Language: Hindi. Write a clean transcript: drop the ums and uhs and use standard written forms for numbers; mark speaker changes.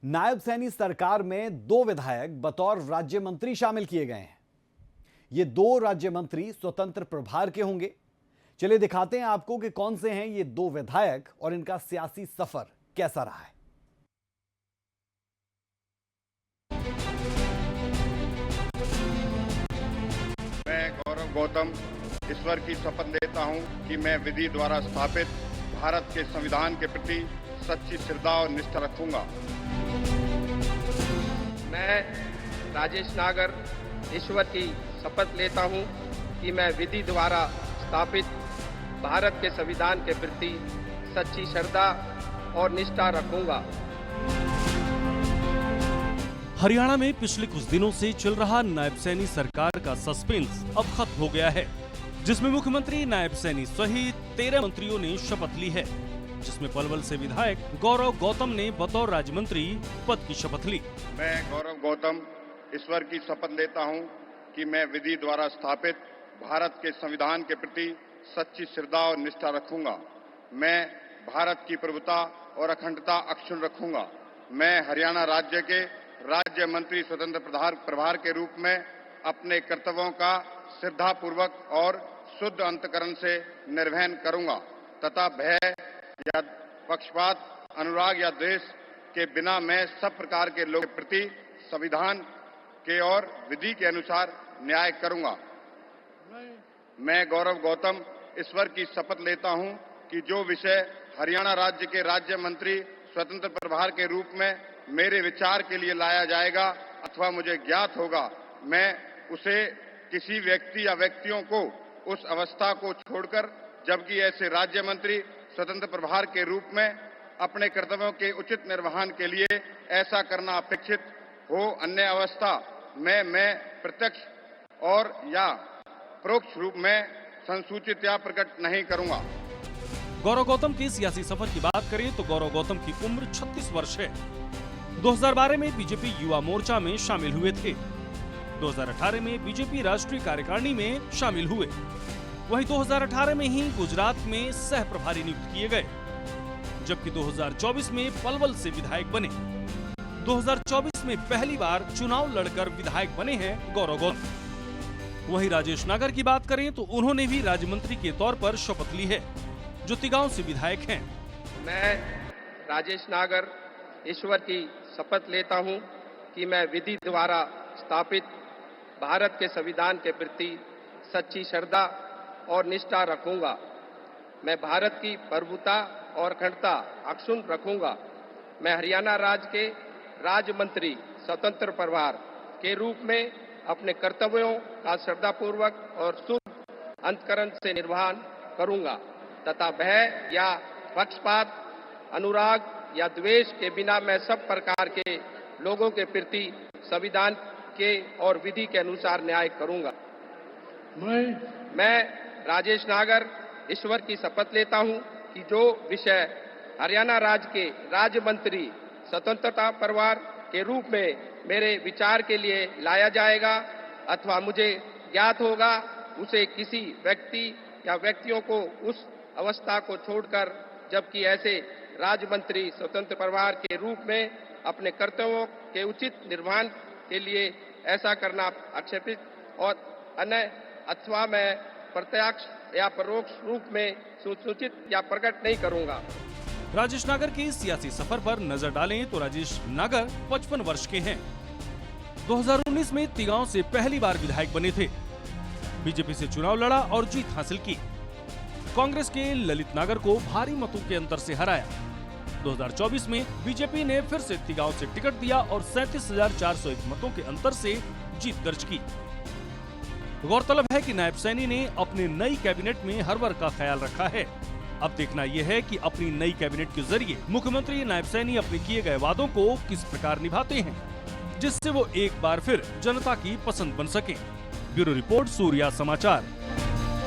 Speaker 1: नायब सैनी सरकार में 2 विधायक बतौर राज्य मंत्री शामिल किए गए हैं। ये 2 राज्य मंत्री स्वतंत्र प्रभार के होंगे। चलिए दिखाते हैं आपको कि कौन से हैं ये 2 विधायक और इनका सियासी सफर कैसा रहा है।
Speaker 2: मैं गौरव गौतम ईश्वर की शपथ लेता हूं कि मैं विधि द्वारा स्थापित भारत के संविधान के प्रति सच्ची श्रद्धा और निष्ठा रखूंगा।
Speaker 3: मैं राजेश नागर ईश्वर की शपथ लेता हूं कि मैं विधि द्वारा स्थापित भारत के संविधान के प्रति सच्ची श्रद्धा और निष्ठा रखूंगा।
Speaker 4: हरियाणा में पिछले कुछ दिनों से चल रहा नायब सैनी सरकार का सस्पेंस अब खत्म हो गया है, जिसमें मुख्यमंत्री नायब सैनी सहित 13 मंत्रियों ने शपथ ली है, जिसमें पलवल से विधायक गौरव गौतम ने बतौर राज्य मंत्री पद की शपथ ली।
Speaker 2: मैं गौरव गौतम ईश्वर की शपथ लेता हूं कि मैं विधि द्वारा स्थापित भारत के संविधान के प्रति सच्ची श्रद्धा और निष्ठा रखूंगा। मैं भारत की प्रभुता और अखंडता अक्षुण्ण रखूंगा। मैं हरियाणा राज्य के राज्य मंत्री स्वतंत्र प्रभार के रूप में अपने कर्तव्यों का श्रद्धापूर्वक और शुद्ध अंतकरण से निर्वहन करूंगा तथा भय या पक्षपात, अनुराग या द्वेष के बिना मैं सब प्रकार के लोगों के प्रति संविधान के और विधि के अनुसार न्याय करूंगा। मैं गौरव गौतम ईश्वर की शपथ लेता हूं कि जो विषय हरियाणा राज्य के राज्य मंत्री स्वतंत्र प्रभार के रूप में मेरे विचार के लिए लाया जाएगा अथवा मुझे ज्ञात होगा, मैं उसे किसी व्यक्ति या व्यक्तियों को उस अवस्था को छोड़कर, जबकि ऐसे राज्य मंत्री स्वतंत्र प्रभार के रूप में अपने कर्तव्यों के उचित निर्वहन के लिए ऐसा करना अपेक्षित हो, अन्य अवस्था मैं प्रत्यक्ष और या परोक्ष रूप में संसूचित या प्रकट नहीं करूंगा।
Speaker 4: गौरव गौतम की सियासी सफर की बात करें तो गौरव गौतम की उम्र 36 वर्ष है। 2012 में बीजेपी युवा मोर्चा में शामिल हुए थे। 2018 में बीजेपी राष्ट्रीय कार्यकारिणी में शामिल हुए। वहीं 2018 में ही गुजरात में सह प्रभारी नियुक्त किए गए, जबकि 2024 में पलवल से विधायक बने। 2024 में पहली बार चुनाव लड़कर विधायक बने हैं गौरव गौतम। वहीं राजेश नागर की बात करें तो उन्होंने भी राज्य मंत्री के तौर पर शपथ ली है, जो तिगांव से विधायक हैं।
Speaker 3: मैं राजेश नागर ईश्वर की शपथ लेता हूं कि मैं विधि द्वारा स्थापित भारत के संविधान के प्रति सच्ची श्रद्धा और निष्ठा रखूंगा। मैं भारत की प्रभुता और अखंडता अक्षुण्ण रखूंगा। मैं हरियाणा राज्य के राज्य मंत्री स्वतंत्र प्रभार के रूप में अपने कर्तव्यों का श्रद्धापूर्वक और शुद्ध अंतकरण से निर्वहन करूंगा तथा भय या पक्षपात, अनुराग या द्वेष के बिना मैं सब प्रकार के लोगों के प्रति संविधान के और विधि के अनुसार न्याय करूंगा। मैं राजेश नागर ईश्वर की शपथ लेता हूं कि जो विषय हरियाणा राज्य के राज्य मंत्री स्वतंत्रता प्रभार के रूप में मेरे विचार के लिए लाया जाएगा अथवा मुझे ज्ञात होगा, उसे किसी व्यक्ति या व्यक्तियों को उस अवस्था को छोड़कर, जबकि ऐसे राज्य मंत्री स्वतंत्र प्रभार के रूप में अपने कर्तव्यों के उचित निर्वहन के लिए ऐसा करना आक्षेपित और अन्य अथवा मैं प्रत्यक्ष या परोक्ष रूप में सूचित या प्रकट नहीं करूंगा।
Speaker 4: राजेश नागर के सियासी सफर पर नजर डालें तो राजेश नागर 55 वर्ष के हैं। 2019 में तिगांव से पहली बार विधायक बने थे। बीजेपी से चुनाव लड़ा और जीत हासिल की। कांग्रेस के ललित नागर को भारी मतों के अंतर से हराया। 2024 में बीजेपी ने फिर से तिगांव से टिकट दिया और 37,401 मतों के अंतर से जीत दर्ज की। गौरतलब है कि नायब सैनी ने अपने नई कैबिनेट में हर वर्ग का ख्याल रखा है। अब देखना यह है कि अपनी नई कैबिनेट के जरिए मुख्यमंत्री नायब सैनी अपने किए गए वादों को किस प्रकार निभाते हैं, जिससे वो एक बार फिर जनता की पसंद बन सके। ब्यूरो रिपोर्ट, सूर्या समाचार।